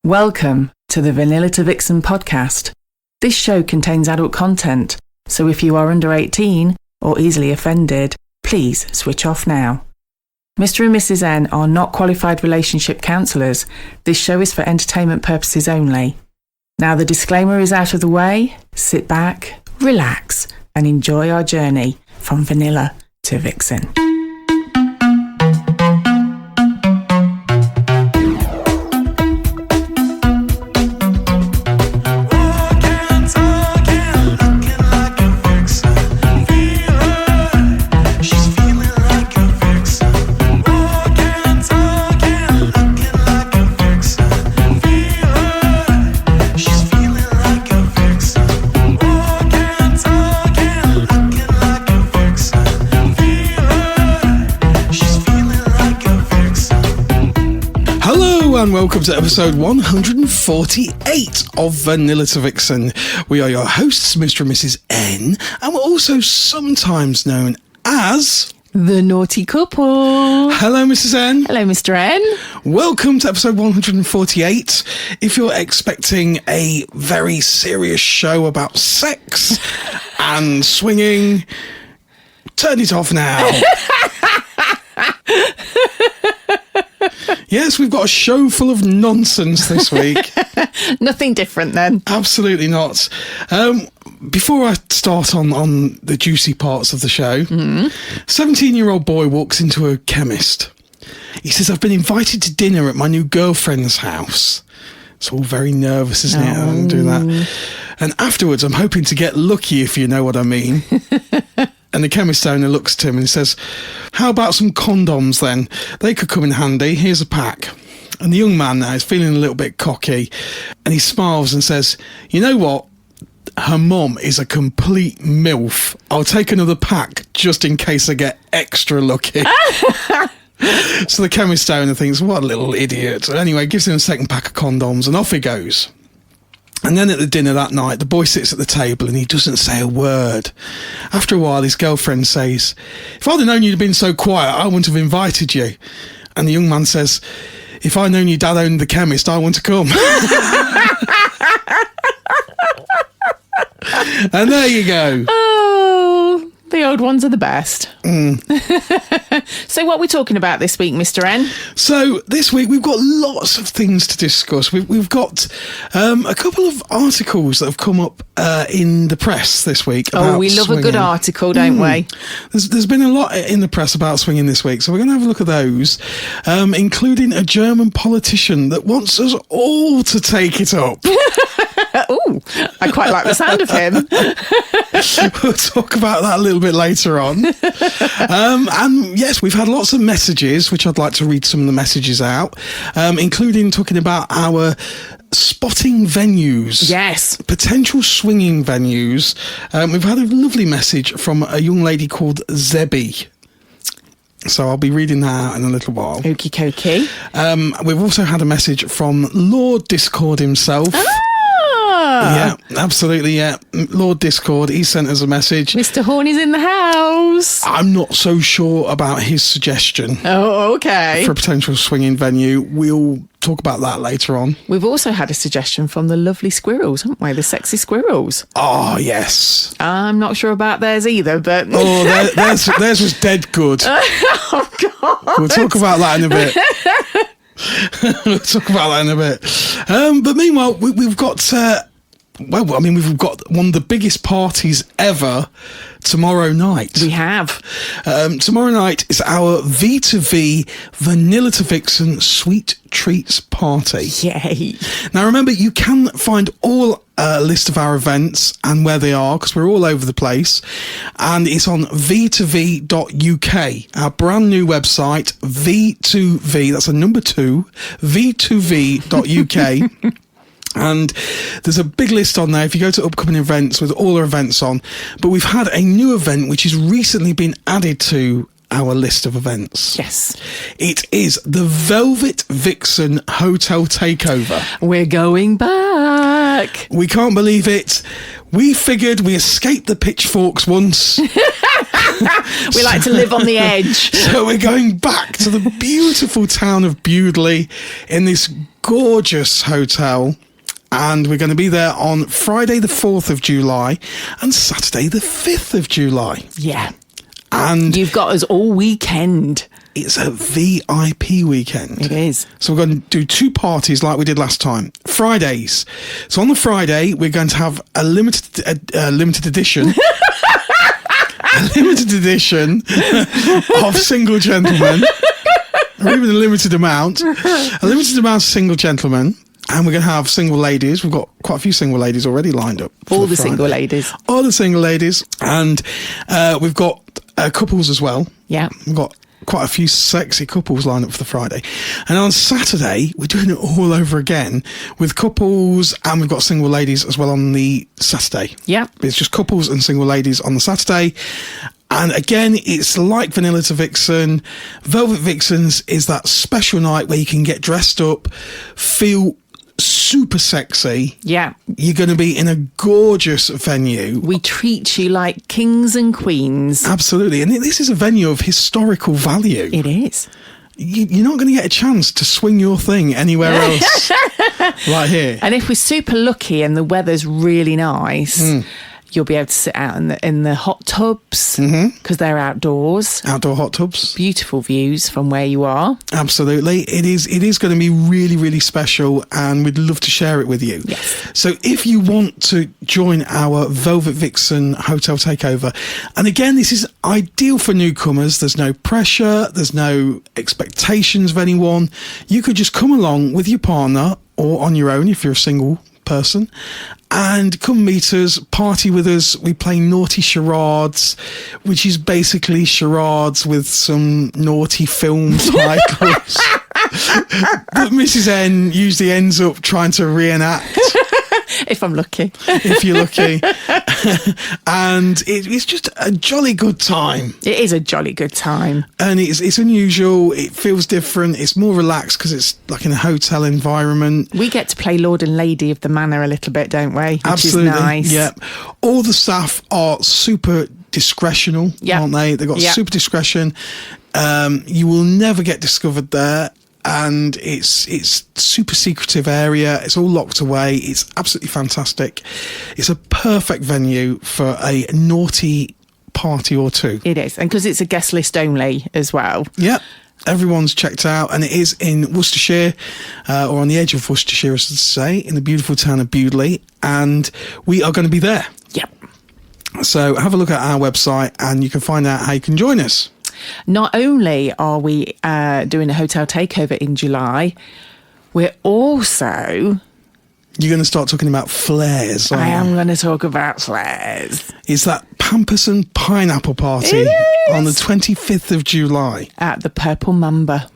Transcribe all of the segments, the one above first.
Welcome to the Vanilla to Vixen podcast. This show contains adult content, so if you are under 18 or easily offended, please switch off now. Mr. and Mrs. N are not qualified relationship counsellors. This show is for entertainment purposes only. Now the disclaimer is out of the way, sit back, relax, and enjoy our journey from Vanilla to Vixen. And welcome to episode 148 of Vanilla to Vixen. We are your hosts, Mr. and Mrs. N, and we're also sometimes known as the Naughty Couple. Hello, Mrs. N. Hello, Mr. N. Welcome to episode 148. If you're expecting a very serious show about sex and swinging, turn it off now. Yes, we've got a show full of nonsense this week. Nothing different then. Absolutely not. Before I start on the juicy parts of the show, 17-year-old boy walks into a chemist. He says, I've been invited to dinner at my new girlfriend's house. It's all very nervous, isn't it? I'm doing that. And afterwards, I'm hoping to get lucky, if you know what I mean. And the chemist owner looks at him and he says, how about some condoms then? They could come in handy. Here's a pack. And the young man now is feeling a little bit cocky and he smiles and says, you know what? Her mum is a complete MILF. I'll take another pack just in case I get extra lucky. So the chemist owner thinks, what a little idiot. Anyway, gives him a second pack of condoms and off he goes. And then at the dinner that night, the boy sits at the table and he doesn't say a word. After a while, his girlfriend says, if I'd have known you'd been so quiet, I wouldn't have invited you. And the young man says, if I'd known your dad owned the chemist, I wouldn't have come. And there you go. Oh, the old ones are the best. So what are we talking about this week, Mr. N? So this week we've got lots of things to discuss. We've got a couple of articles that have come up in the press this week about we love swinging. A good article, don't we? There's been a lot in the press about swinging this week, so we're going to have a look at those, including a German politician that wants us all to take it up. Oh, I quite like the sound of him. We'll talk about that a little bit later on. And yes, we've had lots of messages, which I'd like to read some of the messages out, including talking about our spotting venues. Yes. Potential swinging venues. We've had a lovely message from a young lady called Zebby. So I'll be reading that out in a little while. Okie dokie. We've also had a message from Lord Discord himself. Yeah, absolutely, yeah. Lord Discord, he sent us a message. Mr. Horny's in the house. I'm not so sure about his suggestion. Oh, okay. For a potential swinging venue. We'll talk about that later on. We've also had a suggestion from the lovely squirrels, haven't we? The sexy squirrels. Oh, yes. I'm not sure about theirs either, but... Oh, theirs was dead good. Oh, God. We'll talk about that in a bit. We'll talk about that in a bit. But meanwhile, we've got... we've got one of the biggest parties ever tomorrow night. We have. Tomorrow night is our V2V Vanilla to Vixen Sweet Treats Party. Yay. Now, remember, you can find all list of our events and where they are, because we're all over the place. And it's on v2v.uk, our brand new website, V2V, that's a number 2, v2v.uk. And there's a big list on there if you go to upcoming events with all our events on. But we've had a new event which has recently been added to our list of events. Yes. It is the Velvet Vixen Hotel Takeover. We're going back. We can't believe it. We figured we escaped the pitchforks once. We like to live on the edge. So we're going back to the beautiful town of Bewdley in this gorgeous hotel. And we're going to be there on Friday the 4th of July and Saturday the 5th of July. Yeah. And you've got us all weekend. It's a VIP weekend. It is. So we're going to do 2 parties like we did last time. Fridays. So on the Friday, we're going to have a limited edition. A limited edition of single gentlemen. Or even a limited amount. A limited amount of single gentlemen. And we're going to have single ladies. We've got quite a few single ladies already lined up. All the single ladies. All the single ladies. And we've got couples as well. Yeah. We've got quite a few sexy couples lined up for the Friday. And on Saturday, we're doing it all over again with couples, and we've got single ladies as well on the Saturday. Yeah. It's just couples and single ladies on the Saturday. And again, it's like Vanilla to Vixen. Velvet Vixens is that special night where you can get dressed up, feel super sexy. Yeah. You're going to be in a gorgeous venue. We treat you like kings and queens. Absolutely. And this is a venue of historical value. It is. You're not going to get a chance to swing your thing anywhere else like here. And if we're super lucky and the weather's really nice, you'll be able to sit out in the hot tubs because they're outdoors. Outdoor hot tubs. Beautiful views from where you are. Absolutely. It is going to be really, really special, and we'd love to share it with you. Yes. So if you want to join our Velvet Vixen Hotel Takeover, and again, this is ideal for newcomers. There's no pressure. There's no expectations of anyone. You could just come along with your partner or on your own if you're a single person, and come meet us, party with us. We play naughty charades, which is basically charades with some naughty film titles that Mrs. N usually ends up trying to reenact. If I'm lucky. If you're lucky. And it's just a jolly good time. It is a jolly good time. And it's unusual. It feels different. It's more relaxed because it's like in a hotel environment. We get to play Lord and Lady of the Manor a little bit, don't we? Which Absolutely. is nice. Yeah. All the staff are super discretional, aren't they? They've got super discretion. You will never get discovered there. And it's super secretive area. It's all locked away. It's absolutely fantastic. It's a perfect venue for a naughty party or two. It is. And because it's a guest list only as well. Yep. Everyone's checked out, and it is in Worcestershire, or on the edge of Worcestershire, as to say, in the beautiful town of Bewdley. And we are going to be there. Yep. So have a look at our website and you can find out how you can join us. Not only are we doing a hotel takeover in July, we're also... You're going to start talking about flares. I am going to talk about flares. It's that Pampers and Pineapple Party on the 25th of July. At the Purple Mamba.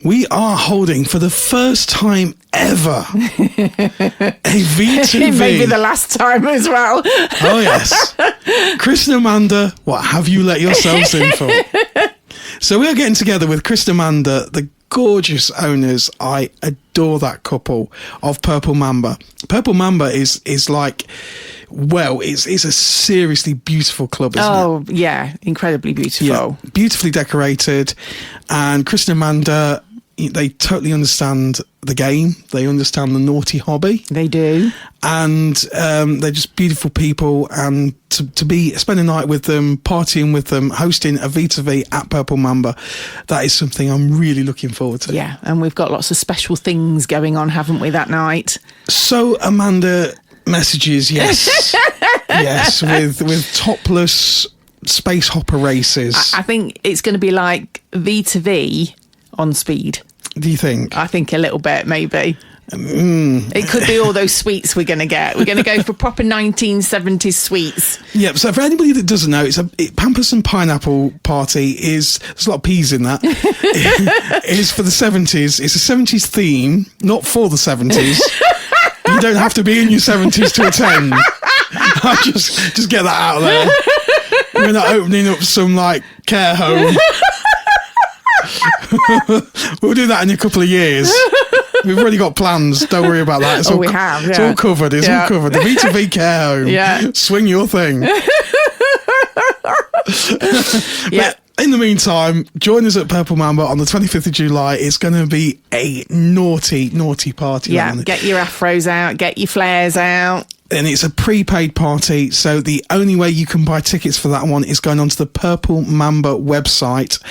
We are holding for the first time ever a V2V. It may be the last time as well. Oh, yes. Chris and Amanda, what have you let yourselves in for? So we are getting together with Chris and Amanda, the gorgeous owners. I adore that couple of Purple Mamba. Purple Mamba is like, well, it's a seriously beautiful club, isn't it? Oh, yeah. Incredibly beautiful. Yeah, beautifully decorated. And Chris and Amanda, they totally understand the game. They understand the naughty hobby. They do. And they're just beautiful people. And to spend a night with them, partying with them, hosting a V2V at Purple Mamba, that is something I'm really looking forward to. Yeah, and we've got lots of special things going on, haven't we, that night? So, Amanda, messages, yes. Yes, with topless space hopper races. I think it's going to be like V2V on speed. Do you think? I think a little bit, maybe. It could be all those sweets we're going to get. We're going to go for proper 1970s sweets. Yeah, so for anybody that doesn't know, Pampers and Pineapple Party there's a lot of peas in that. It is for the 70s. It's a 70s theme, not for the 70s. You don't have to be in your 70s to attend. I'll just get that out of there. We're not opening up some like care home. We'll do that in a couple of years. We've already got plans. Don't worry about that. It's all covered. It's all covered. The V2V care home. Yeah. Swing your thing. Yeah. In the meantime, join us at Purple Mamba on the 25th of July. It's going to be a naughty, naughty party. Yeah, get your afros out, get your flares out. And it's a prepaid party, so the only way you can buy tickets for that one is going onto the Purple Mamba website,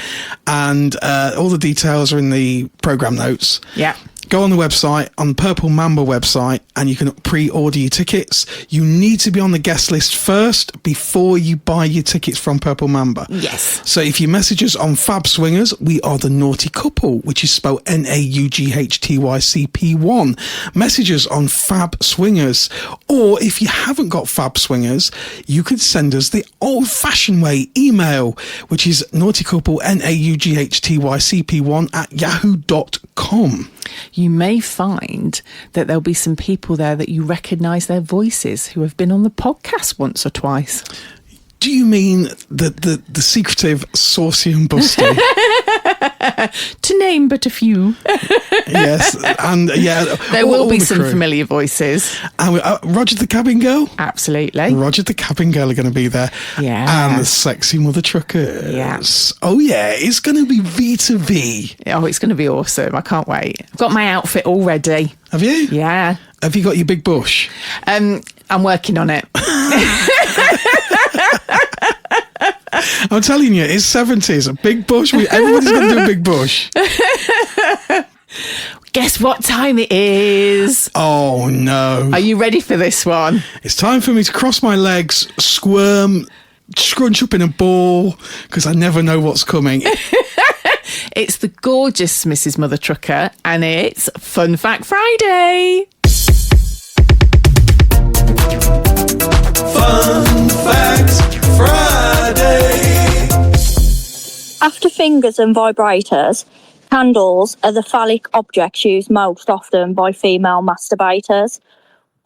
and all the details are in the programme notes. Yeah. Go on the website, on the Purple Mamba website, and you can pre-order your tickets. You need to be on the guest list first before you buy your tickets from Purple Mamba. Yes. So if you message us on Fab Swingers, we are the Naughty Couple, which is spelled NAUGHTYCP1. Message us on Fab Swingers. Or if you haven't got Fab Swingers, you could send us the old-fashioned way email, which is naughtycouple, NAUGHTYCP1 @yahoo.com. You may find that there'll be some people there that you recognise their voices who have been on the podcast once or twice. Do you mean the secretive Saucy and Busty? To name but a few. Yes, and yeah, there will be some crew. familiar voices. And Roger the Cabin Girl? Absolutely. Roger the Cabin Girl are going to be there. Yeah. And the Sexy Mother Truckers. Yes. Oh yeah, it's going to be V to V. Oh, it's going to be awesome. I can't wait. I've got my outfit all ready. Have you? Yeah. Have you got your big bush? I'm working on it. I'm telling you, it's 70s. A big bush. Everybody's going to do a big bush. Guess what time it is? Oh, no. Are you ready for this one? It's time for me to cross my legs, squirm, scrunch up in a ball, because I never know what's coming. It's the gorgeous Mrs. Mother Trucker, and it's Fun Fact Friday. Fun Fact Friday. After fingers and vibrators, candles are the phallic objects used most often by female masturbators.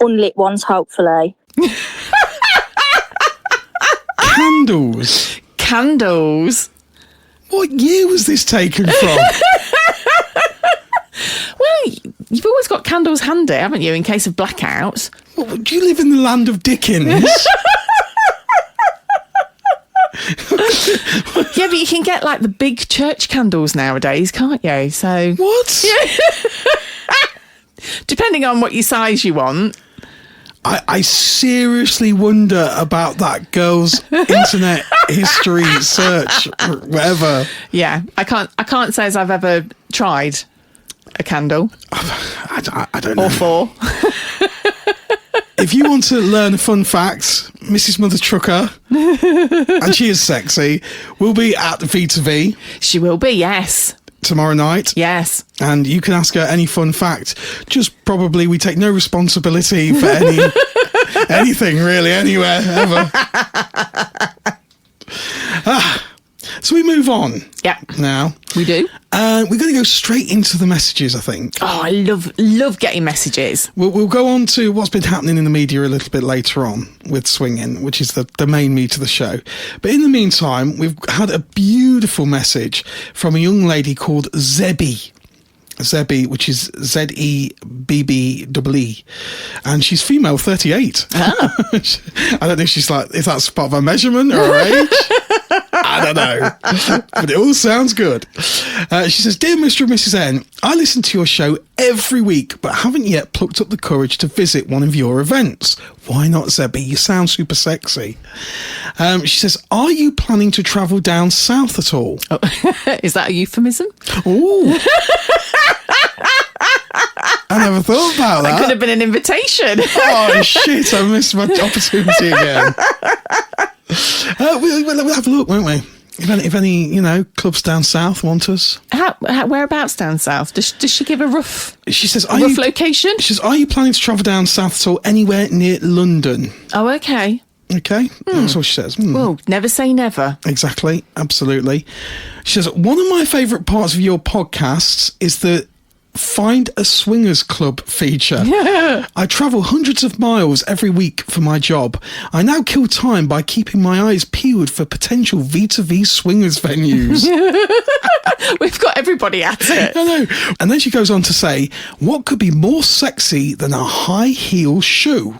Unlit ones, hopefully. Candles? Candles? What year was this taken from? Well, you've always got candles handy, haven't you, in case of blackouts? What, do you live in the land of Dickens? Yeah, but you can get like the big church candles nowadays, can't you? So What? depending on what your size you want. I seriously wonder about that girl's internet history search, whatever. Yeah, I can't say as I've ever tried a candle. I don't know. Or four. If you want to learn a fun fact, Mrs. Mother Trucker, and she is sexy, will be at V2V She will be, yes. tomorrow night. Yes. And you can ask her any fun fact. Just probably we take no responsibility for anything really, anywhere, ever. So we move on. Yeah. Now. We do. We're going to go straight into the messages, I think. Oh, I love getting messages. We'll go on to what's been happening in the media a little bit later on with swinging, which is the main meat of the show. But in the meantime, we've had a beautiful message from a young lady called Zebby. Zebby, which is ZEBBEE, and she's female, 38. Oh. I don't know if that's part of her measurement or her age. I don't know, but it all sounds good. She says, "Dear Mr. and Mrs. N, I listen to your show every week, but haven't yet plucked up the courage to visit one of your events. Why not, Zebby? You sound super sexy." She says, "Are you planning to travel down south at all?" Oh, is that a euphemism? Ooh. I never thought about that. That could have been an invitation. Oh, shit, I missed my opportunity again. We'll have a look, won't we? If any, clubs down south want us. Whereabouts down south? Does she give a rough location? She says, "Are you planning to travel down south at all, anywhere near London?" Oh, okay. Okay, that's what she says. Well, never say never. Exactly, absolutely. She says, "One of my favourite parts of your podcasts is the Find a Swingers Club feature. Yeah. I travel hundreds of miles every week for my job. I now kill time by keeping my eyes peeled for potential V2V swingers venues." We've got everybody at it. I know. And then she goes on to say, "What could be more sexy than a high heel shoe?"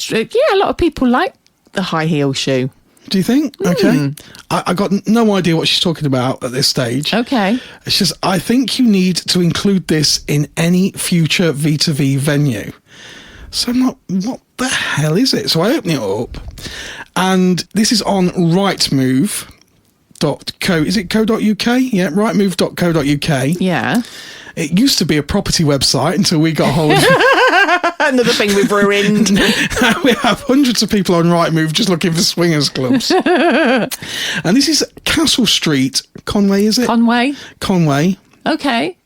Yeah, a lot of people like the high heel shoe. Do you think? Okay. I got no idea what she's talking about at this stage. Okay. It's just, I think you need to include this in any future V2V venue. So I'm like, what the hell is it? So I open it up, and this is on rightmove.co. Is it co.uk? Yeah, rightmove.co.uk. Yeah. It used to be a property website until we got hold of it. Another thing we've ruined. Now we have hundreds of people on Rightmove just looking for swingers clubs. And this is Castle Street, Conway, is it? Conway. Conway. Okay.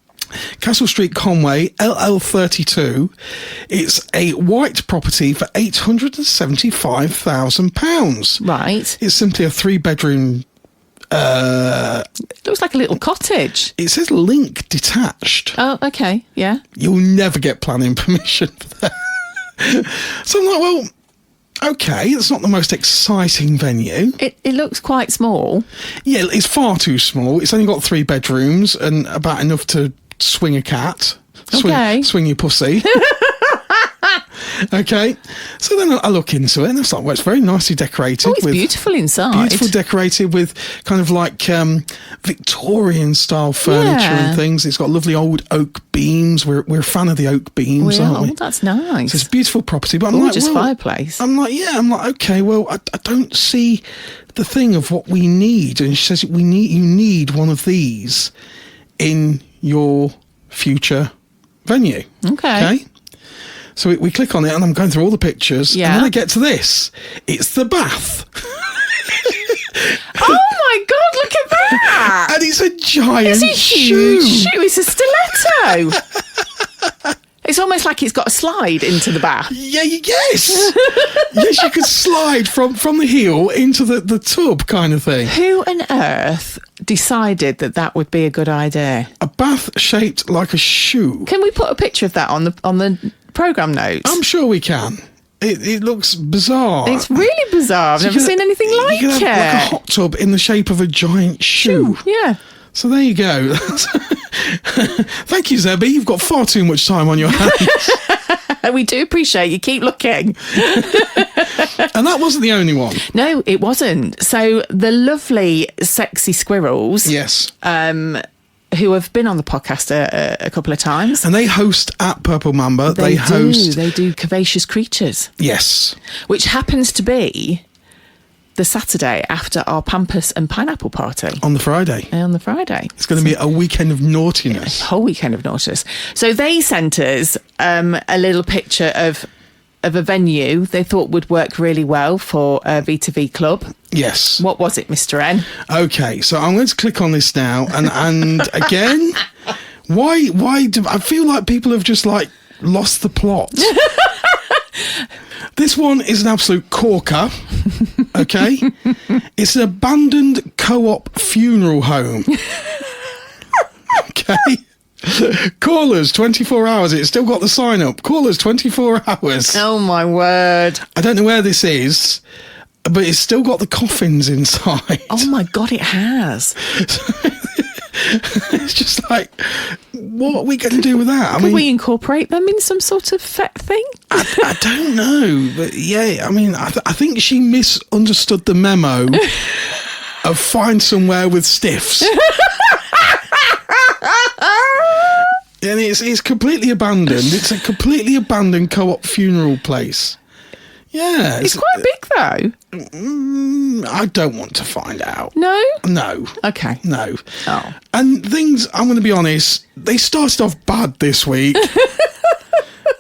Castle Street, Conway, LL32. It's a white property for £875,000. Right. It's simply a 3-bedroom. Looks like a little cottage. It says link detached. Oh, okay. Yeah. You'll never get planning permission for that. So I'm like, well, okay, it's not the most exciting venue. It looks quite small. Yeah, it's far too small. It's only got 3 bedrooms and about enough to swing a cat. Swing your pussy. Okay, so then I look into it and it's like, well, it's very nicely decorated. Oh, it's beautiful inside. Beautiful decorated with kind of like Victorian style furniture and things. It's got lovely old oak beams. We're a fan of the oak beams, aren't we? Oh, that's nice. So it's a beautiful property. But I'm Gorgeous like, well, fireplace. I'm like, okay, well, I don't see the thing of what we need. And she says, you need one of these in your future venue. Okay. So we click on it and I'm going through all the pictures. Yeah. And then I get to this. It's the bath. Oh my God, look at that. And it's a giant It's a huge shoe. shoe. It's a stiletto. It's almost like it's got a slide into the bath. Yes. Yes, you could slide from the heel into the tub kind of thing. Who on earth decided that would be a good idea? A bath shaped like a shoe. Can we put a picture of that on the programme notes? I'm sure we can. It looks bizarre. It's really bizarre. I've never seen anything like you it. could have like a hot tub in the shape of a giant shoe. Yeah. So there you go. Thank you, Zebby. You've got far too much time on your hands. We do appreciate you. Keep looking. And that wasn't the only one. No, it wasn't. So the lovely Sexy Squirrels, Yes. who have been on the podcast a couple of times. And they host at Purple Mamba. They do Curvaceous Creatures. Yes. Which happens to be the Saturday after our Pampas and Pineapple party. On the Friday. On the Friday. It's going to be a weekend of naughtiness. A whole weekend of naughtiness. So they sent us a little picture of a venue they thought would work really well for a V2V club. Yes. What was it, Mr. N? Okay, so I'm going to click on this now. And again, why do I feel like people have just like lost the plot? This one is an absolute corker. Okay. It's an abandoned co-op funeral home. Okay. Callers 24 hours. It's still got the sign up. Callers 24 hours. Oh my word. I don't know where this is, but it's still got the coffins inside. Oh my God, it has. It's just like, what are we going to do with that? Could we incorporate them in some sort of thing? I don't know, but yeah, I mean, I think she misunderstood the memo of find somewhere with stiffs. And it's completely abandoned. It's a completely abandoned co-op funeral place. Yeah. It's quite big though. I don't want to find out. No? No. Okay. No. Oh. And things, I'm going to be honest, they started off bad this week.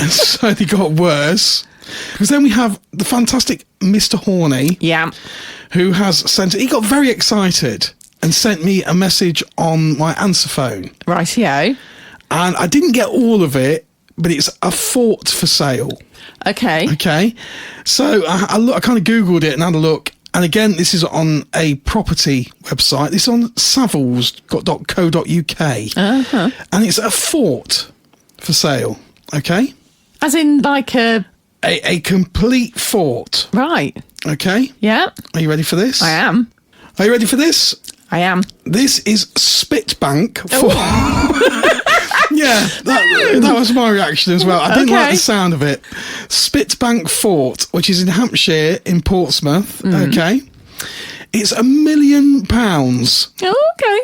And so they got worse. Because then we have the fantastic Mr. Horny. Yeah. Who he got very excited and sent me a message on my answer phone. Rightio. And I didn't get all of it, but it's a fort for sale. Okay. Okay. So I kind of Googled it and had a look. And again, this is on a property website. This is on savils.co.uk. Uh-huh. And it's a fort for sale. Okay. As in like a complete fort. Right. Okay. Yeah. Are you ready for this? I am. Are you ready for this? I am. This is Spitbank Fort. Yeah, that was my reaction as well. I didn't like the sound of it. Spitbank Fort, which is in Hampshire, in Portsmouth. Okay. It's £1 million. Oh, okay.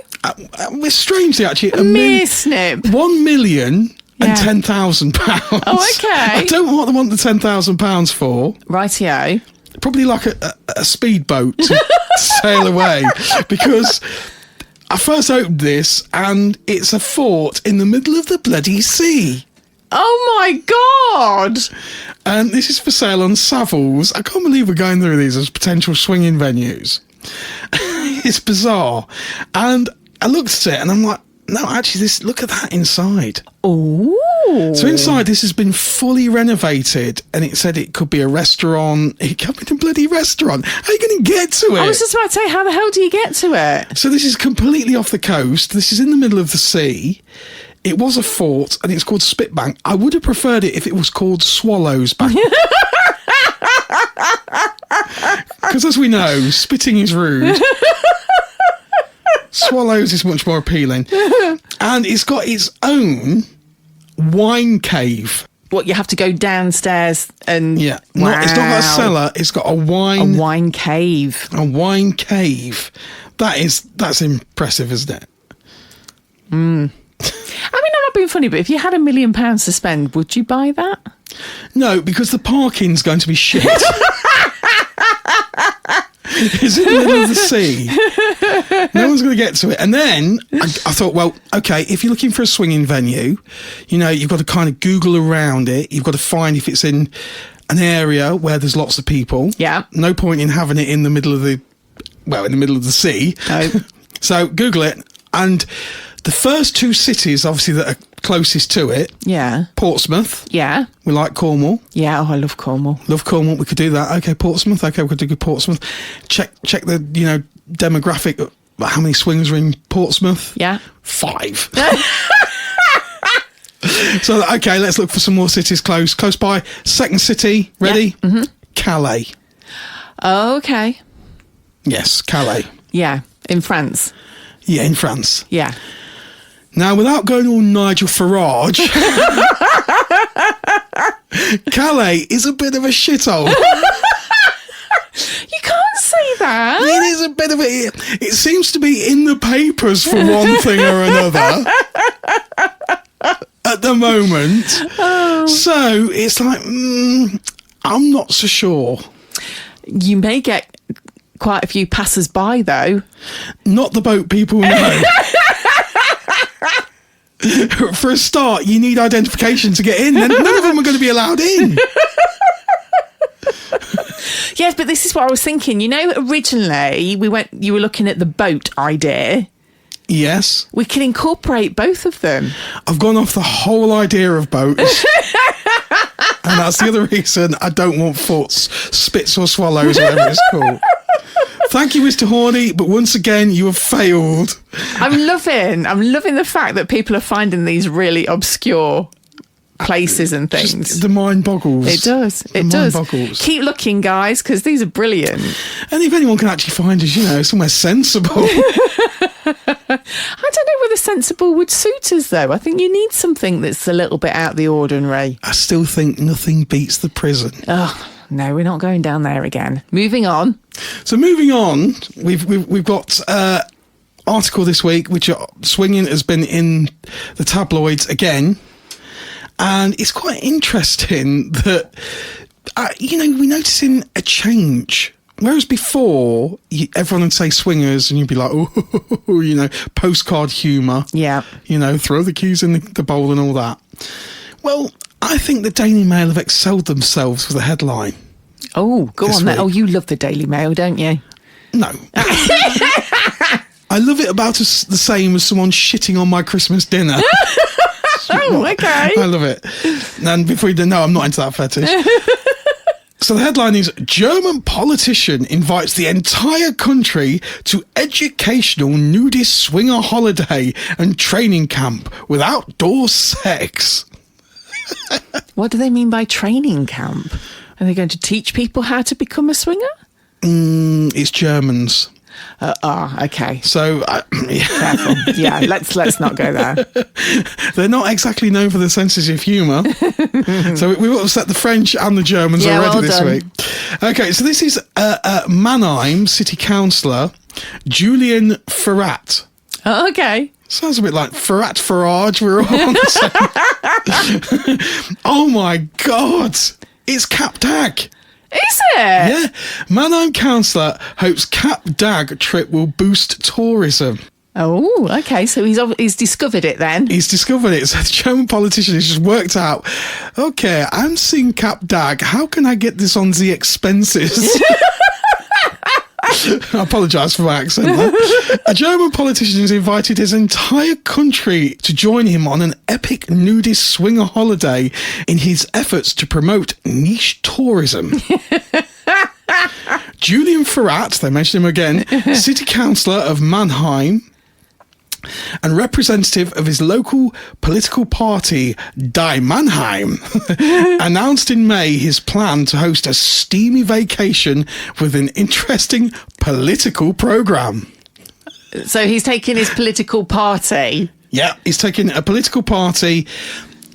Strangely, actually, Mere snip. 1 million Yeah. and £10,000. Oh, okay. I don't know what they want the £10,000 for. Rightio. Probably like a speedboat to sail away, because I first opened this and it's a fort in the middle of the bloody sea. Oh my God. And this is for sale on Savills. I can't believe we're going through these as potential swinging venues. It's bizarre. And I looked at it and I'm like, no, actually, look at that inside. Ooh. So inside, this has been fully renovated, and it said it could be a restaurant. It could be a bloody restaurant. How are you going to get to it? I was just about to say, how the hell do you get to it? So this is completely off the coast. This is in the middle of the sea. It was a fort, and it's called Spitbank. I would have preferred it if it was called Swallows Bank. Because as we know, spitting is rude. Swallows is much more appealing. And it's got its own wine cave. What, you have to go downstairs and... Yeah. Wow. It's not got a cellar, it's got a wine... A wine cave. A wine cave. That's impressive, isn't it? I mean, I'm not being funny, but if you had £1 million to spend, would you buy that? No, because the parking's going to be shit. It's in the middle of the sea. No one's going to get to it. And then I thought, well, okay, if you're looking for a swinging venue, you've got to kind of Google around it. You've got to find if it's in an area where there's lots of people. Yeah. No point in having it in the middle of the sea. No. So Google it. And the first two cities, obviously, that are closest to it. Yeah. Portsmouth. Yeah. We like Cornwall. Yeah. Oh, I love Cornwall. Love Cornwall. We could do that. Okay, Portsmouth. Okay, we could do Portsmouth. Check the demographic. How many swingers are in Portsmouth? Yeah. 5. So okay, let's look for some more cities close by. Second city. Ready? Yeah. Mm-hmm. Calais. Oh, okay. Yes, Calais. Yeah. In France. Yeah, in France. Yeah. Now, without going all Nigel Farage, Calais is a bit of a shithole. You can't say that. It is a bit of it seems to be in the papers for one thing or another at the moment. Oh. So it's like, I'm not so sure. You may get quite a few passers-by, though. Not the boat people know. For a start, you need identification to get in. None of them are going to be allowed in. Yes, but this is what I was thinking. Originally you were looking at the boat idea. Yes. We can incorporate both of them. I've gone off the whole idea of boats. And that's the other reason I don't want forts, spits or swallows, whatever it's called. Thank you, Mr. Horney, but once again, you have failed. I'm loving the fact that people are finding these really obscure places and things. Just the mind boggles. It does. Boggles. Keep looking, guys, because these are brilliant. And if anyone can actually find us, somewhere sensible. I don't know whether sensible would suit us, though. I think you need something that's a little bit out of the ordinary. I still think nothing beats the prison. Oh, no, we're not going down there again. Moving on. So moving on, we've got article this week, which swinging has been in the tabloids again. And it's quite interesting that, we're noticing a change. Whereas before, everyone would say swingers and you'd be like, postcard humour. Yeah. Throw the keys in the bowl and all that. Well, I think the Daily Mail have excelled themselves with the headline. Oh, go on then. Oh, you love the Daily Mail, don't you? No. I love it about the same as someone shitting on my Christmas dinner. Oh, okay. I love it. And before you know, I'm not into that fetish. So the headline is, German politician invites the entire country to educational nudist swinger holiday and training camp with outdoor sex. What do they mean by training camp? Are they going to teach people how to become a swinger? It's Germans. Okay. So, Careful. Yeah, let's not go there. They're not exactly known for their senses of humour. So we've upset the French and the Germans already this week. Okay, so this is Manheim City Councillor Julian Ferrat. Oh, okay. Sounds a bit like Ferrat Farage. We're all on the same. Oh my God. It's Cap Dag. Is it? Yeah. Manheim Councillor hopes Cap Dag trip will boost tourism. Oh, okay. So he's discovered it then. He's discovered it. So the German politician has just worked out, okay, I'm seeing Cap Dag. How can I get this on the expenses? I apologise for my accent there. A German politician has invited his entire country to join him on an epic nudist swinger holiday in his efforts to promote niche tourism. Julian Ferrat, they mentioned him again, city councillor of Manheim and representative of his local political party, Die Manheim, announced in May his plan to host a steamy vacation with an interesting political programme. So he's taking his political party. Yeah, he's taking a political party.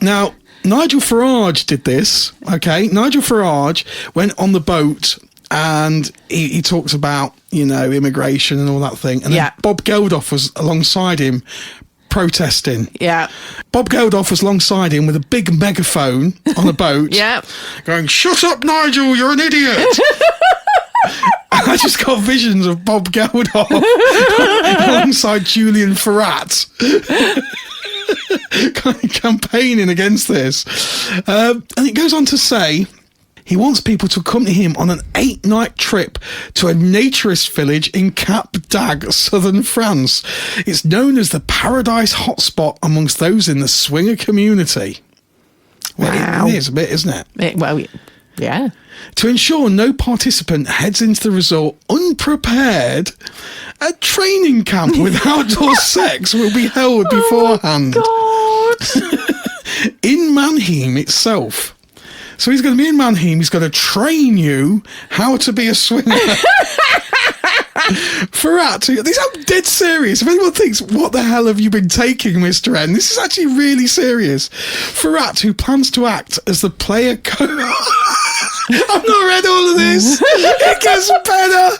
Now, Nigel Farage did this, okay? Nigel Farage went on the boat and he talks about, immigration and all that thing. And then Bob Geldof was alongside him protesting. Yeah. Bob Geldof was alongside him with a big megaphone on a boat. Yeah. Going, shut up, Nigel, you're an idiot. I just got visions of Bob Geldof alongside Julian Ferrat. Kind of campaigning against this. And it goes on to say he wants people to accompany him on an 8-night trip to a naturist village in Cap d'Agde, southern France. It's known as the paradise hotspot amongst those in the swinger community. Well, wow. It is a bit, isn't it? Yeah. To ensure no participant heads into the resort unprepared, a training camp with outdoor sex will be held beforehand. Oh, God. In Manheim itself. So he's going to be in Manheim. He's going to train you how to be a swinger. These are dead serious. If anyone thinks, what the hell have you been taking, Mr. N? This is actually really serious. Ferrat, who plans to act as the player coach. I've not read all of this. It gets better.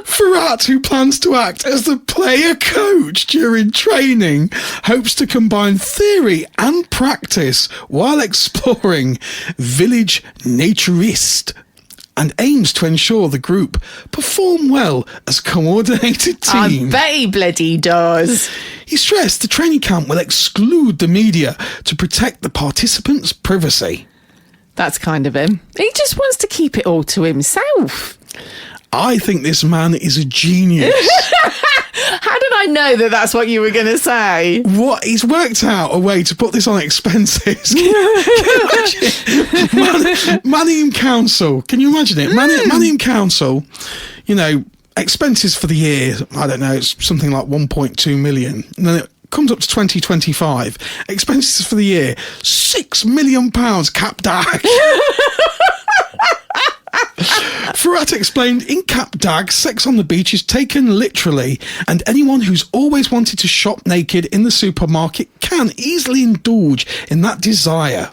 Ferrat, who plans to act as the player coach during training, hopes to combine theory and practice while exploring village naturist and aims to ensure the group perform well as a coordinated team. I bet he bloody does. He stressed the training camp will exclude the media to protect the participants' privacy. That's kind of him. He just wants to keep it all to himself. I think this man is a genius. How did I know that that's what you were going to say? What? He's worked out a way to put this on expenses. Can you imagine? Manheim Council. Can you imagine it? Manheim Council, expenses for the year, I don't know, it's something like 1.2 million. And then it comes up to 2025. Expenses for the year, £6 million Cap d'Agde. Ferrat explained, in Cap d'Agde, sex on the beach is taken literally, and anyone who's always wanted to shop naked in the supermarket can easily indulge in that desire.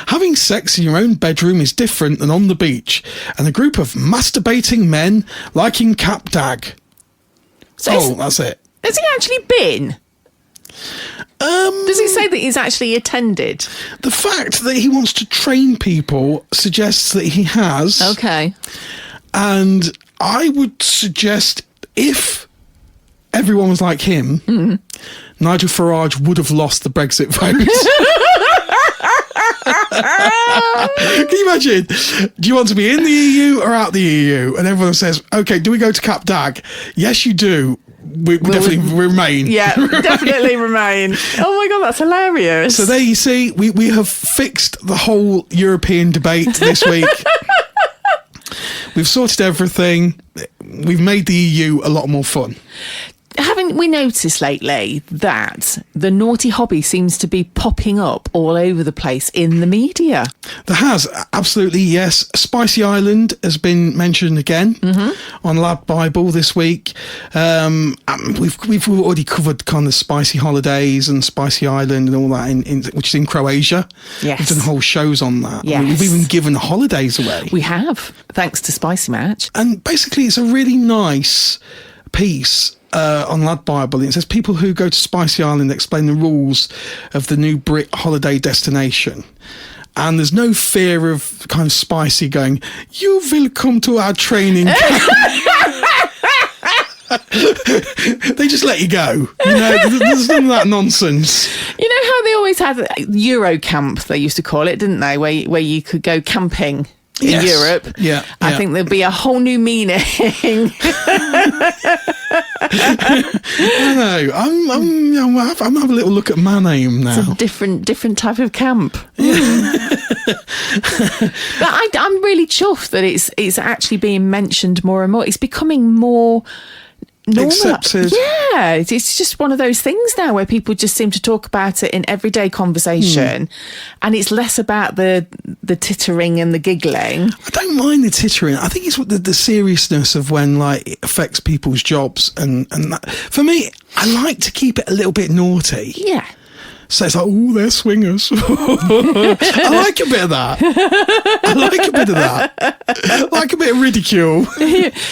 Having sex in your own bedroom is different than on the beach, and a group of masturbating men like in Cap d'Agde. So that's it. Has he actually been? Does he say that he's actually attended? The fact that he wants to train people suggests that he has. Okay. And I would suggest if everyone was like him, Nigel Farage would have lost the Brexit vote. Can you imagine? Do you want to be in the EU or out the EU? And everyone says, okay, do we go to Cap d'Agde? Yes, you do. We definitely remain. Yeah, definitely remain. Oh my God, that's hilarious. So there you see, we have fixed the whole European debate this week. We've sorted everything. We've made the EU a lot more fun. Haven't we noticed lately that the naughty hobby seems to be popping up all over the place in the media? There has, absolutely, yes. Spicy Island has been mentioned again on Lad Bible this week. We've already covered kind of Spicy Holidays and Spicy Island and all that, which is in Croatia. Yes. We've done whole shows on that. Yes. I mean, we've even given holidays away. We have, thanks to Spicy Match. And basically, it's a really nice piece on Lad Bible. It says people who go to Spicy Island explain the rules of the new Brit holiday destination. And there's no fear of kind of Spicy going, "You will come to our training camp." They just let you go. You know, there's none of that nonsense. You know how they always had Euro camp, they used to call it, didn't they? Where you could go camping in Europe. Yeah. I think there'd be a whole new meaning. I know. I'm having a little look at Manheim now. It's a different type of camp. But I'm really chuffed that it's actually being mentioned more and more. It's becoming more normal. Accepted. Yeah, it's just one of those things now where people just seem to talk about it in everyday conversation, and it's less about the tittering and the giggling. I don't mind the tittering. I think it's the seriousness of when like it affects people's jobs, and that, for me, I like to keep it a little bit naughty. Yeah. So it's like, oh, they're swingers. I like a bit of that. I like a bit of ridicule.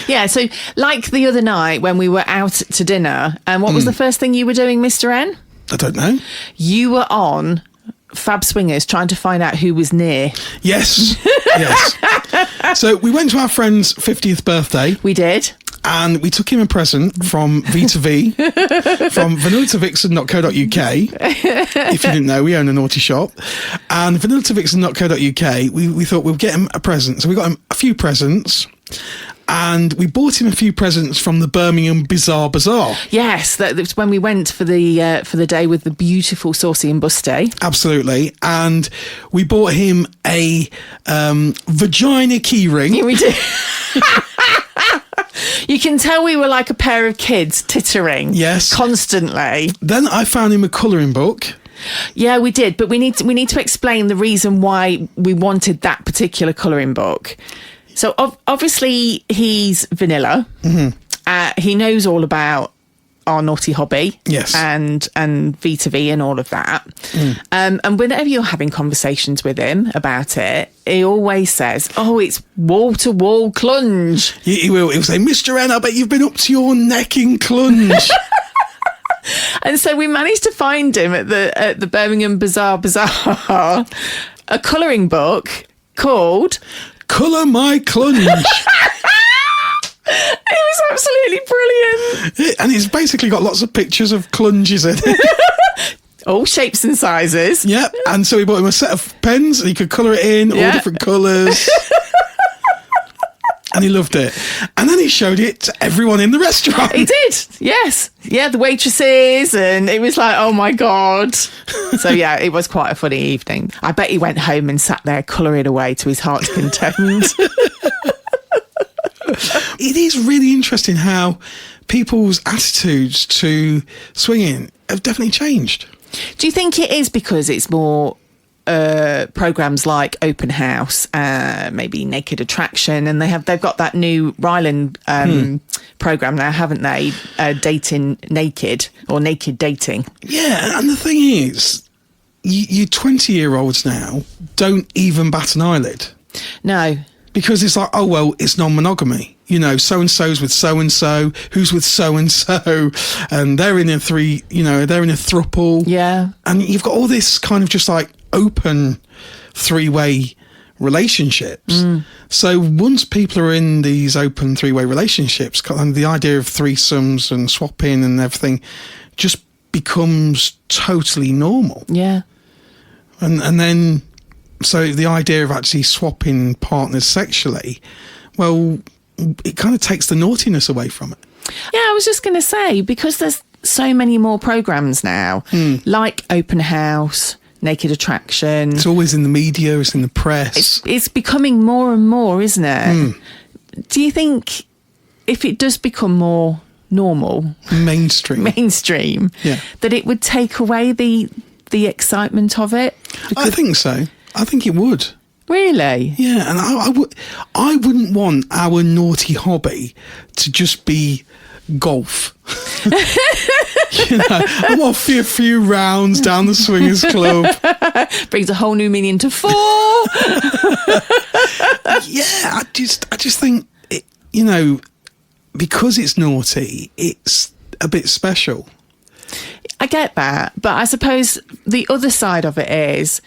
Yeah, so like the other night when we were out to dinner, and what was the first thing you were doing, Mr. N? I don't know. You were on Fab Swingers trying to find out who was near. Yes. So we went to our friend's 50th birthday. We did. And we took him a present from V2V, from vanillatavixen.co.uk. If you didn't know, we own a naughty shop. And vanillatavixen.co.uk, we thought we'd get him a present. So we got him a few presents. And we bought him a few presents from the Birmingham Bizarre Bazaar. Yes, that was when we went for the day with the beautiful Saucy and Busty. Absolutely. And we bought him a vagina keyring. Yeah, we did. You can tell we were like a pair of kids tittering. Yes. Constantly. Then I found him a colouring book. Yeah, we did. But we need to explain the reason why we wanted that particular colouring book. So obviously he's vanilla. Mm-hmm. He knows all about our naughty hobby. Yes. And V2V and all of that. And whenever you're having conversations with him about it, he always says, "Oh, it's wall-to-wall clunge." He will. He'll say, "Mr. N, I bet you've been up to your neck in clunge." And so we managed to find him at the Birmingham Bazaar a colouring book called "Colour My Clunge." It was absolutely brilliant. And it's basically got lots of pictures of clunges in it. All shapes and sizes. Yep. And so we bought him a set of pens and he could colour it in, all different colours. And he loved it. And then he showed it to everyone in the restaurant. He did, yes. Yeah, the waitresses, and it was like, oh my God. So yeah, it was quite a funny evening. I bet he went home and sat there colouring away to his heart's content. It is really interesting how people's attitudes to swinging have definitely changed. Do you think it is because it's more programs like Open House, maybe Naked Attraction, and they've got that new Ryland program now, haven't they? Dating naked, or naked dating. Yeah, and the thing is, you 20-year-olds now don't even bat an eyelid. No. Because it's like, oh, well, it's non-monogamy. You know, so-and-so's with so-and-so, who's with so-and-so, and they're in a throuple. Yeah. And you've got all this kind of just like open three-way relationships. So once people are in these open three-way relationships, kind of the idea of threesomes and swapping and everything just becomes totally normal. Yeah. And then... So the idea of actually swapping partners sexually, well, it kind of takes the naughtiness away from it. Yeah, I was just going to say, because there's so many more programs now, like Open House, Naked Attraction. It's always in the media, it's in the press. It's becoming more and more, isn't it? Do you think if it does become more normal, mainstream, that it would take away the excitement of it? I think so. I think it would. Really? Yeah, and I wouldn't want our naughty hobby to just be golf. I want a few rounds down the swingers club. Brings a whole new meaning to four. Yeah, I just think it, because it's naughty, it's a bit special. I get that, but I suppose the other side of it is,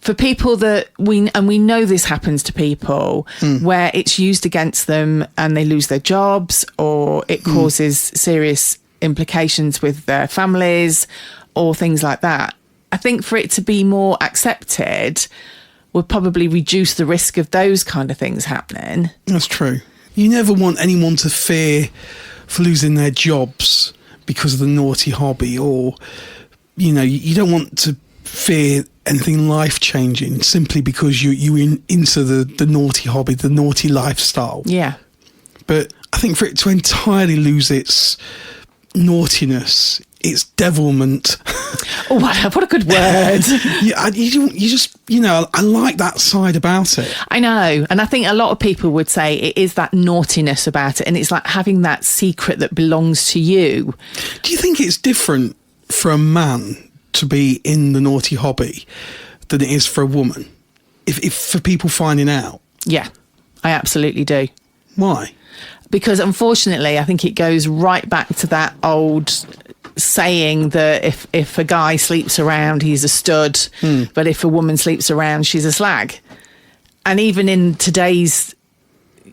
for people that we know this happens to people, where it's used against them and they lose their jobs, or it causes serious implications with their families or things like that. I think for it to be more accepted would probably reduce the risk of those kind of things happening. That's true. You never want anyone to fear for losing their jobs because of the naughty hobby, or, you don't want to fear anything life-changing simply because you're into the naughty hobby, the naughty lifestyle. Yeah. But I think for it to entirely lose its naughtiness, its devilment. Oh, what a good word. Yeah, you just, I like that side about it. I know. And I think a lot of people would say it is that naughtiness about it. And it's like having that secret that belongs to you. Do you think it's different for a man to be in the naughty hobby than it is for a woman? If for people finding out? Yeah, I absolutely do. Why? Because unfortunately, I think it goes right back to that old saying that if a guy sleeps around, he's a stud, but if a woman sleeps around, she's a slag. And even in today's,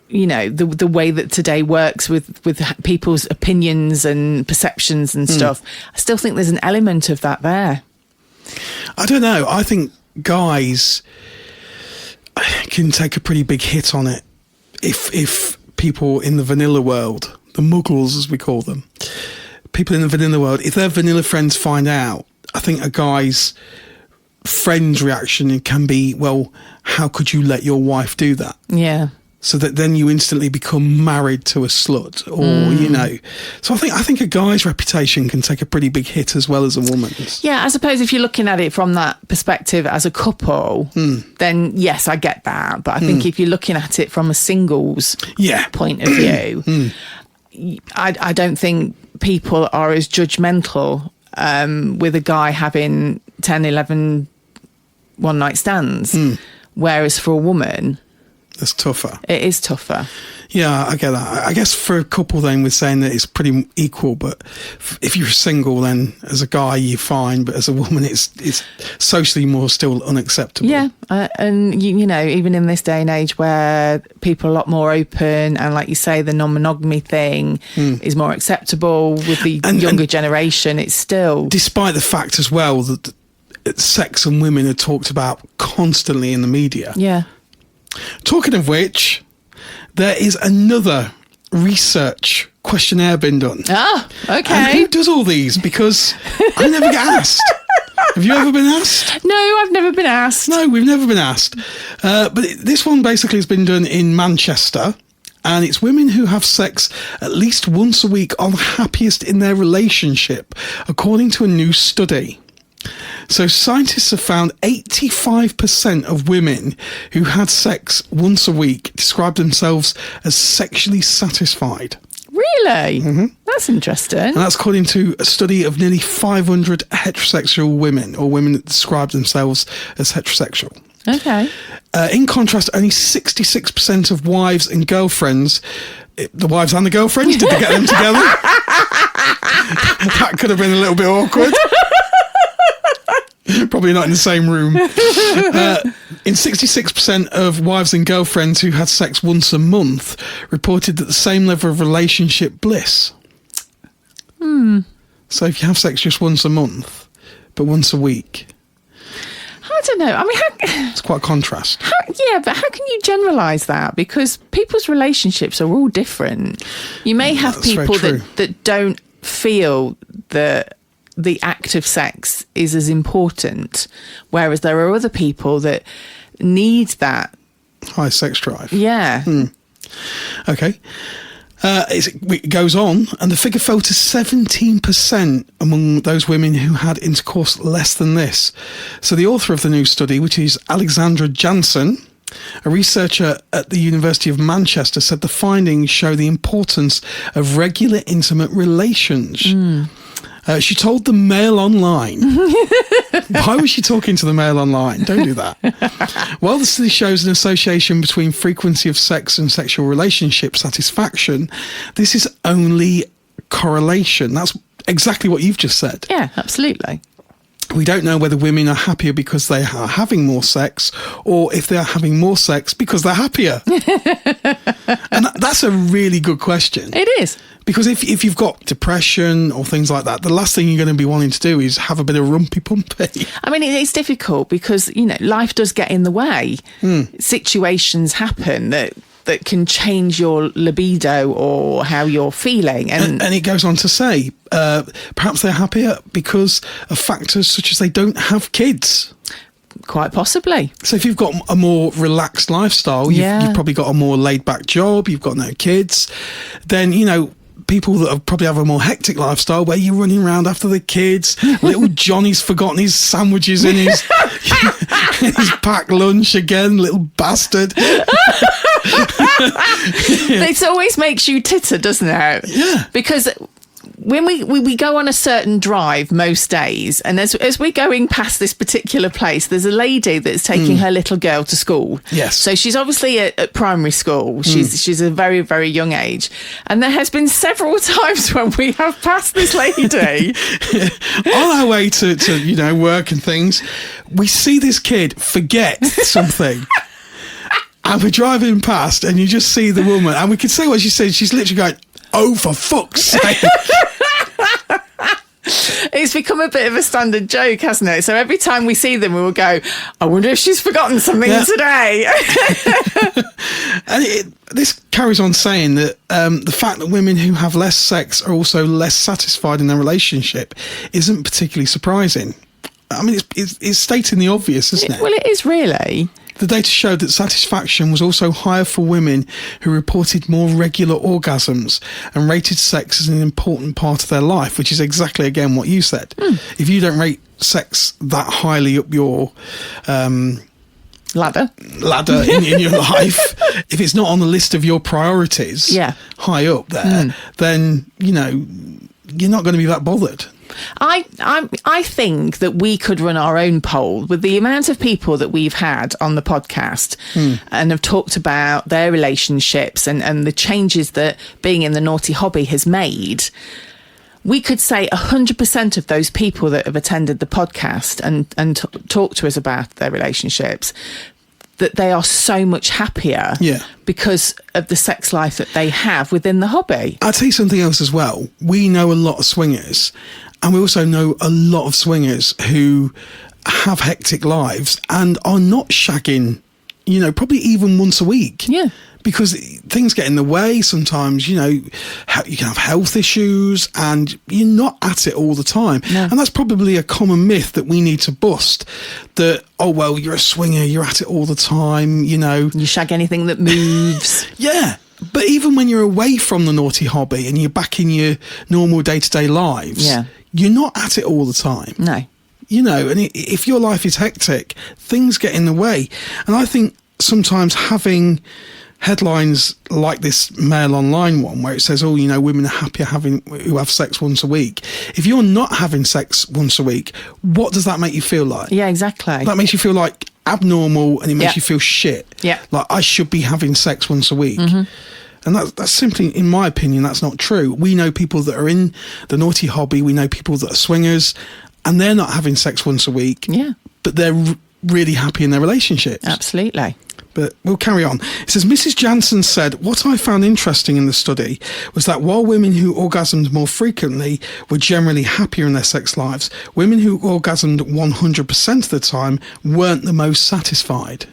the way that today works with people's opinions and perceptions and stuff, I still think there's an element of that there. I don't know. I think guys can take a pretty big hit on it if people in the vanilla world, the muggles as we call them, people in the vanilla world, if their vanilla friends find out, I think a guy's friend's reaction can be, well, how could you let your wife do that? Yeah. So that then you instantly become married to a slut, or So I think a guy's reputation can take a pretty big hit as well as a woman's. Yeah, I suppose if you're looking at it from that perspective as a couple, then yes, I get that. But I think if you're looking at it from a singles point of view, I don't think people are as judgmental with a guy having 10, 11 one-night stands, whereas for a woman, it's tougher. It is tougher. Yeah, I get that. I guess for a couple then we're saying that it's pretty equal, but if you're single then as a guy you're fine, but as a woman it's socially more still unacceptable. Yeah, and even in this day and age where people are a lot more open, and like you say, the non-monogamy thing is more acceptable with the younger generation, it's still... Despite the fact as well that sex and women are talked about constantly in the media. Yeah. Talking of which, there is another research questionnaire been done. Ah, okay. And who does all these? Because I never get asked. Have you ever been asked? No, I've never been asked. No, we've never been asked. But this one basically has been done in Manchester. And it's women who have sex at least once a week are the happiest in their relationship, according to a new study. So scientists have found 85% of women who had sex once a week described themselves as sexually satisfied. Really? Mm-hmm. That's interesting. And that's according to a study of nearly 500 heterosexual women, or women that describe themselves as heterosexual. Okay. In contrast, only 66% of wives and girlfriends, the wives and the girlfriends, did they get them together? That could have been a little bit awkward. Probably not in the same room. In 66% of wives and girlfriends who had sex once a month reported that the same level of relationship bliss. So if you have sex just once a month, but once a week... I don't know. I mean, it's quite a contrast. But how can you generalise that? Because people's relationships are all different. You may have people that don't feel that the act of sex is as important, whereas there are other people that need that high sex drive. Yeah. Okay. It goes on, and the figure fell to 17% among those women who had intercourse less than this. So the author of the new study, which is Alexandra Jansen, a researcher at the University of Manchester, said the findings show the importance of regular intimate relations. She told the Mail Online. Why was she talking to the Mail Online? Don't do that. While the study shows an association between frequency of sex and sexual relationship satisfaction, this is only correlation. That's exactly what you've just said. Yeah, absolutely. We don't know whether women are happier because they are having more sex, or if they are having more sex because they're happier. And that's a really good question. It is. Because if you've got depression or things like that, the last thing you're going to be wanting to do is have a bit of rumpy-pumpy. I mean, it's difficult because, you know, life does get in the way. Situations happen that can change your libido or how you're feeling. And it goes on to say, perhaps they're happier because of factors such as they don't have kids. Quite possibly. So if you've got a more relaxed lifestyle, you've probably got a more laid-back job, you've got no kids, then, you know, people that probably have a more hectic lifestyle where you're running around after the kids, little Johnny's forgotten his sandwiches in his packed lunch again, little bastard. It always makes you titter, doesn't it? Yeah. Because when we go on a certain drive most days, and as we're going past this particular place, there's a lady that's taking her little girl to school. Yes. So she's obviously at primary school. She's a very, very young age. And there has been several times when we have passed this lady on our way to you know, work and things, we see this kid forget something. And we're driving past and you just see the woman, and we can see what she said. She's literally going, "Oh, for fuck's sake." It's become a bit of a standard joke, hasn't it? So every time we see them, we will go, "I wonder if she's forgotten something today." And this carries on saying that the fact that women who have less sex are also less satisfied in their relationship isn't particularly surprising. I mean, it's stating the obvious, isn't it? Well, it is really. The data showed that satisfaction was also higher for women who reported more regular orgasms and rated sex as an important part of their life, which is exactly, again, what you said. If you don't rate sex that highly up your ladder in your life, if it's not on the list of your priorities high up there, then, you know, you're not going to be that bothered. I think that we could run our own poll with the amount of people that we've had on the podcast and have talked about their relationships and the changes that being in the naughty hobby has made. We could say 100% of those people that have attended the podcast and talked to us about their relationships, that they are so much happier because of the sex life that they have within the hobby. I'll tell you something else as well. We know a lot of swingers, and we also know a lot of swingers who have hectic lives and are not shagging, you know, probably even once a week. Yeah. Because things get in the way. Sometimes, you know, you can have health issues and you're not at it all the time. No. And that's probably a common myth that we need to bust. That, oh, well, you're a swinger, you're at it all the time, you know. You shag anything that moves. Yeah. But even when you're away from the naughty hobby and you're back in your normal day-to-day lives, you're not at it all the time. No. You know, and if your life is hectic, things get in the way. And I think sometimes having headlines like this Mail Online one where it says, oh, you know, women are happier who have sex once a week. If you're not having sex once a week, what does that make you feel like? Yeah, exactly. That makes you feel like abnormal, and it makes you feel shit. Yeah. Like, I should be having sex once a week. And that's simply, in my opinion, that's not true. We know people that are in the naughty hobby. We know people that are swingers, and they're not having sex once a week. Yeah. But they're really happy in their relationships. Absolutely. But we'll carry on. It says, Mrs. Jansen said, what I found interesting in the study was that while women who orgasmed more frequently were generally happier in their sex lives, women who orgasmed 100% of the time weren't the most satisfied.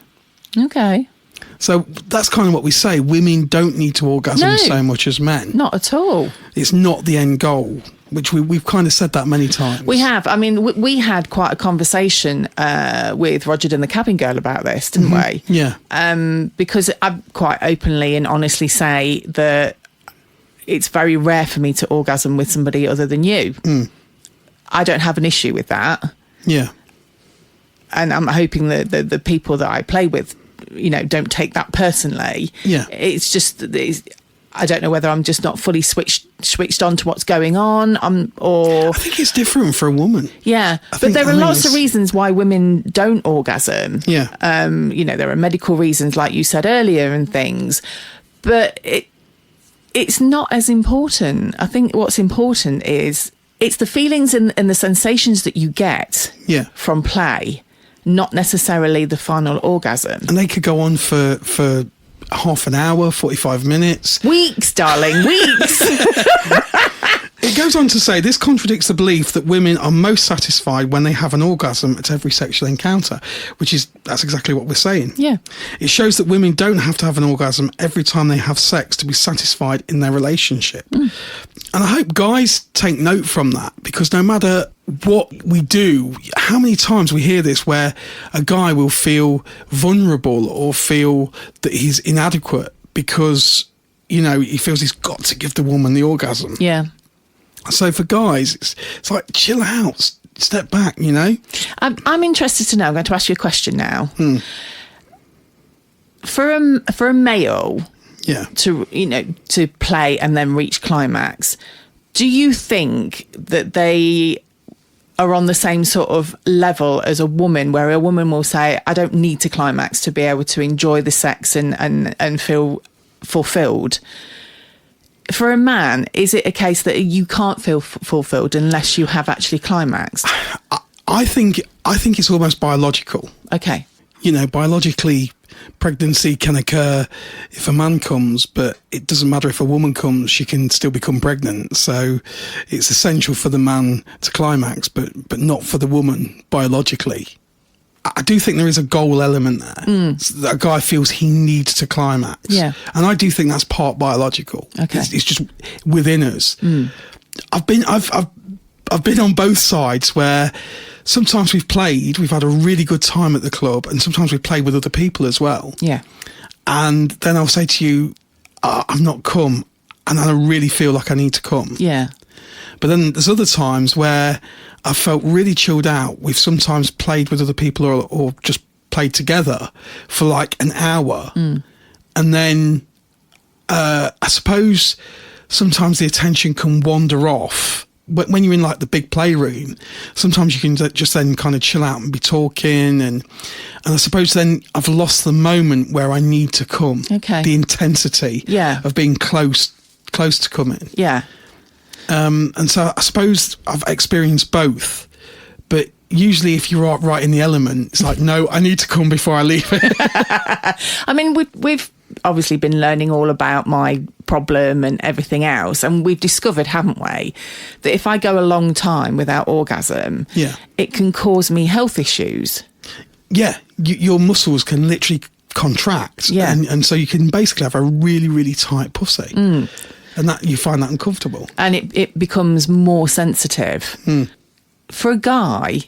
Okay. So that's kind of what we say. Women don't need to orgasm so much as men. Not at all. It's not the end goal, which we've kind of said that many times. We have. I mean, we had quite a conversation with Roger and the Cabin Girl about this, didn't we? Yeah. Because I quite openly and honestly say that it's very rare for me to orgasm with somebody other than you. I don't have an issue with that. Yeah. And I'm hoping that the people that I play with, don't take that personally. Yeah. It's just, I don't know whether I'm just not fully switched on to what's going on, or... I think it's different for a woman. Yeah, but there are lots of reasons why women don't orgasm. Yeah. There are medical reasons, like you said earlier, and things. But it's not as important. I think what's important is it's the feelings and the sensations that you get from play, not necessarily the final orgasm. And they could go on for half an hour, 45 minutes. Weeks, darling, weeks. It goes on to say, this contradicts the belief that women are most satisfied when they have an orgasm at every sexual encounter, that's exactly what we're saying. Yeah. It shows that women don't have to have an orgasm every time they have sex to be satisfied in their relationship. And I hope guys take note from that, because no matter what we do, how many times we hear this where a guy will feel vulnerable or feel that he's inadequate because, he feels he's got to give the woman the orgasm. Yeah. So for guys, it's like, chill out, step back, I'm interested to know. I'm going to ask you a question now. For a male, to play and then reach climax, do you think that they are on the same sort of level as a woman, where a woman will say, I don't need to climax to be able to enjoy the sex and feel fulfilled? For a man, is it a case that you can't feel fulfilled unless you have actually climaxed? I think it's almost biological. Okay. Biologically, pregnancy can occur if a man comes, but it doesn't matter if a woman comes, she can still become pregnant. So it's essential for the man to climax, but not for the woman biologically. I do think there is a goal element there. So that a guy feels he needs to climax. Yeah. And I do think that's part biological. Okay. It's just within us. I've been on both sides, where sometimes we've had a really good time at the club, and sometimes we've played with other people as well. Yeah. And then I'll say to you, I've not come, and I really feel like I need to come. Yeah. But then there's other times where I felt really chilled out. We've sometimes played with other people or just played together for like an hour. And then I suppose sometimes the attention can wander off. When you're in like the big playroom, sometimes you can just then kind of chill out and be talking. And I suppose then I've lost the moment where I need to come. Okay. The intensity of being close to coming. Yeah. And so I suppose I've experienced both, but usually if you're right in the element, it's like, no, I need to come before I leave it. I mean, we've obviously been learning all about my problem and everything else, and we've discovered, haven't we, that if I go a long time without orgasm, it can cause me health issues. Yeah, your muscles can literally contract, and so you can basically have a really, really tight pussy. And that you find that uncomfortable. And it becomes more sensitive. For a guy,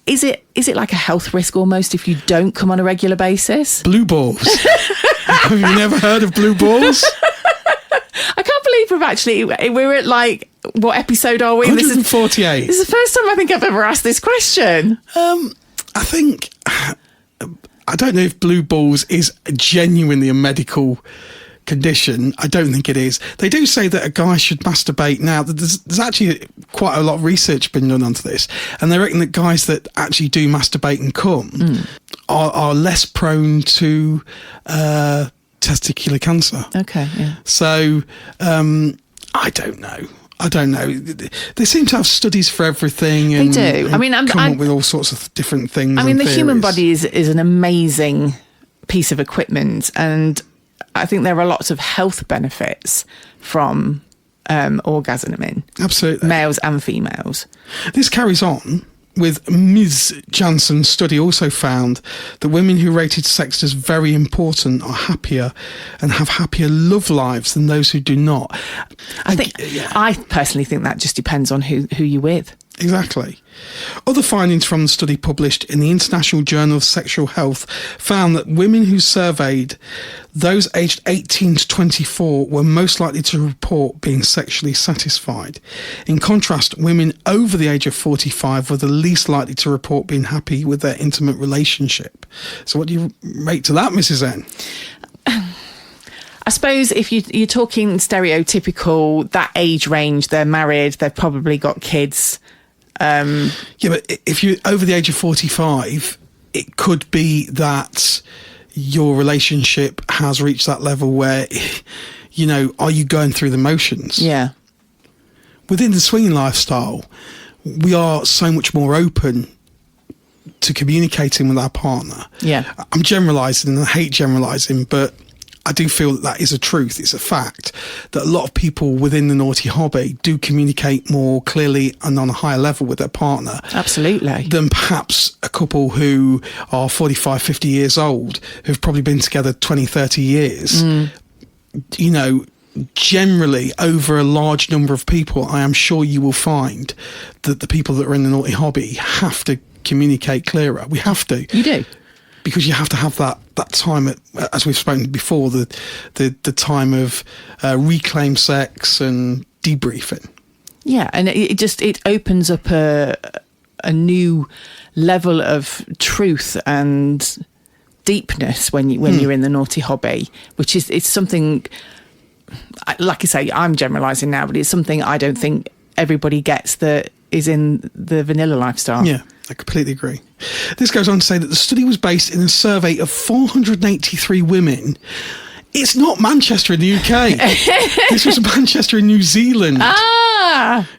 is it like a health risk almost if you don't come on a regular basis? Blue balls. Have you never heard of blue balls? I can't believe we're at like, what episode are we? 148. This is the first time I think I've ever asked this question. I think, I don't know if blue balls is genuinely a medical condition. I don't think it is. They do say that a guy should masturbate. Now, there's actually quite a lot of research been done onto this, and they reckon that guys that actually do masturbate and come are less prone to testicular cancer. Okay, yeah. So, I don't know. They seem to have studies for everything. And, they do. And I mean, come up with all sorts of different things. I mean, the theories. human body is an amazing piece of equipment, and I think there are lots of health benefits from orgasming. Absolutely. Males and females. This carries on with Ms. Jansen's study also found that women who rated sex as very important are happier and have happier love lives than those who do not. I personally think that just depends on who you're with. Exactly. Other findings from the study published in the International Journal of Sexual Health found that women who surveyed, those aged 18 to 24, were most likely to report being sexually satisfied. In contrast, women over the age of 45 were the least likely to report being happy with their intimate relationship. So what do you rate to that, Mrs. N? I suppose if you're talking stereotypical, that age range, they're married, they've probably got kids. Yeah, but if you're over the age of 45, it could be that your relationship has reached that level where, you know, are you going through the motions? Yeah. Within the swinging lifestyle, we are so much more open to communicating with our partner. Yeah. I'm generalising, and I hate generalising, but I do feel that is a truth. It's a fact that a lot of people within the naughty hobby do communicate more clearly and on a higher level with their partner. Absolutely. Than perhaps a couple who are 45, 50 years old, who've probably been together 20, 30 years. You know, generally over a large number of people, I am sure you will find that the people that are in the naughty hobby have to communicate clearer. We have to. You do. Because you have to have that time, as we've spoken before, the time of reclaim sex and debriefing. Yeah, and it opens up a new level of truth and deepness when you're in the naughty hobby, which is it's something. Like I say, I'm generalising now, but it's something I don't think everybody gets that is in the vanilla lifestyle. Yeah, I completely agree. This goes on to say that the study was based in a survey of 483 women. It's not Manchester in the UK. This was Manchester in New Zealand.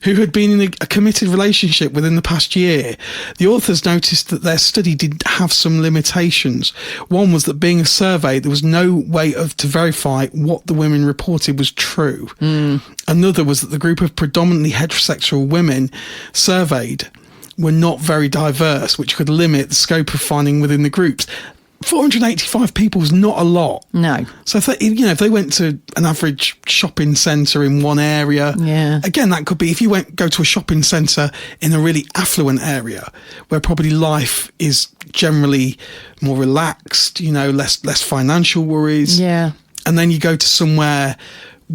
Who had been in a committed relationship within the past year. The authors noticed that their study did have some limitations. One was that being a survey, there was no way to verify what the women reported was true. Another was that the group of predominantly heterosexual women surveyed were not very diverse, which could limit the scope of finding within the groups. 485 people is not a lot. No. So if they went to an average shopping centre in one area, again, that could be if you go to a shopping centre in a really affluent area where probably life is generally more relaxed, less financial worries. Yeah. And then you go to somewhere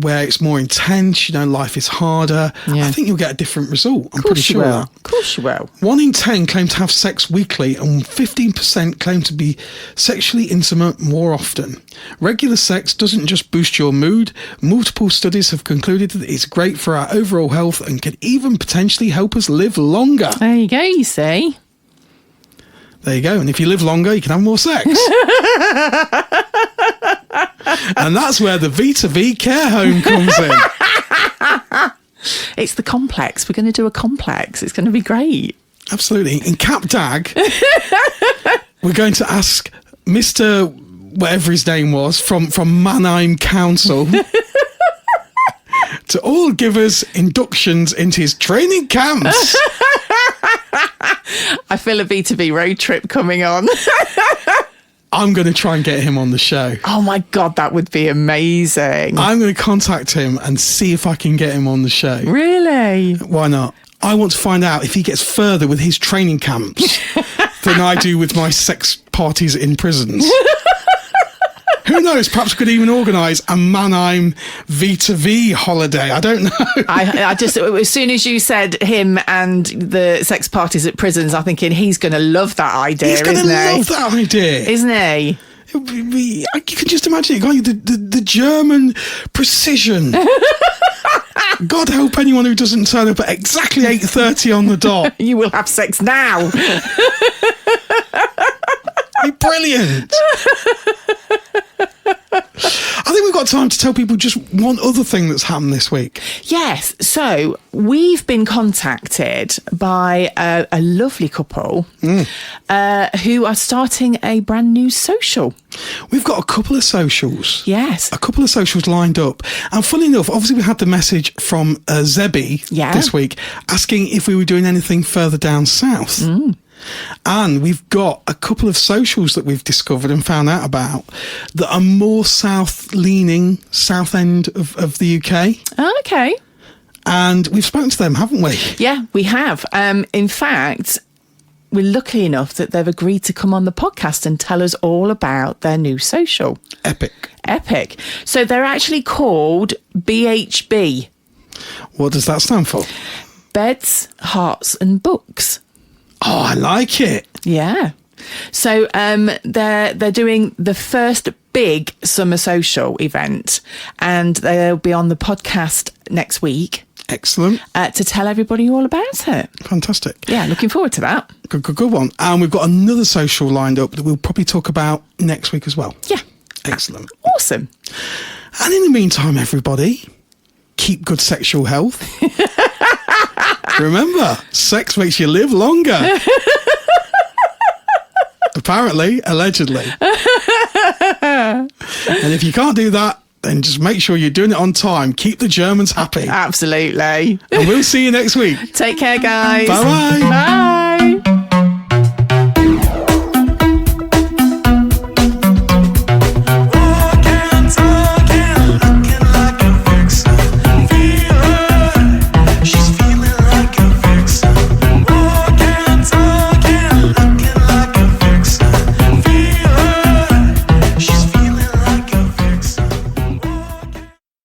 where it's more intense, life is harder. Yeah. I think you'll get a different result. I'm pretty sure. Of course you will. 1 in 10 claim to have sex weekly and 15% claim to be sexually intimate more often. Regular sex doesn't just boost your mood. Multiple studies have concluded that it's great for our overall health and can even potentially help us live longer. There you go, you see. There you go. And if you live longer, you can have more sex. And that's where the V care home comes in. It's the complex. We're going to do a complex. It's going to be great. Absolutely. In Cap Dag, we're going to ask Mr. whatever his name was from Manheim Council to all give us inductions into his training camps. I feel a B2B road trip coming on. I'm going to try and get him on the show. Oh my God, that would be amazing. I'm going to contact him and see if I can get him on the show. Really? Why not? I want to find out if he gets further with his training camps than I do with my sex parties in prisons. Who knows? Perhaps we could even organise a Manheim V2V holiday. I don't know. I just, as soon as you said him and the sex parties at prisons, I'm thinking he's going to love that idea, He's going to love that idea. Isn't he? You can just imagine it, can't you? The German precision. God help anyone who doesn't turn up at exactly 8:30 on the dot. You will have sex now. Brilliant. I think we've got time to tell people just one other thing that's happened this week. Yes. So we've been contacted by a lovely couple who are starting a brand new social. We've got a couple of socials. Yes. A couple of socials lined up. And funny enough, obviously we had the message from Zebby this week asking if we were doing anything further down south. And we've got a couple of socials that we've discovered and found out about that are more south-leaning, south end of the UK. Oh, okay. And we've spoken to them, haven't we? Yeah, we have. In fact, we're lucky enough that they've agreed to come on the podcast and tell us all about their new social. Epic. So they're actually called BHB. What does that stand for? Beds, Hearts and Books. Oh, I like it. Yeah. So they're doing the first big summer social event, and they'll be on the podcast next week. Excellent. To tell everybody all about it. Fantastic. Yeah, looking forward to that. Good one. And we've got another social lined up that we'll probably talk about next week as well. Yeah. Excellent. Awesome. And in the meantime, everybody, keep good sexual health. Remember, sex makes you live longer. Apparently, allegedly. And if you can't do that, then just make sure you're doing it on time. Keep the Germans happy. Absolutely. And we'll see you next week. Take care, guys. Bye-bye. Bye.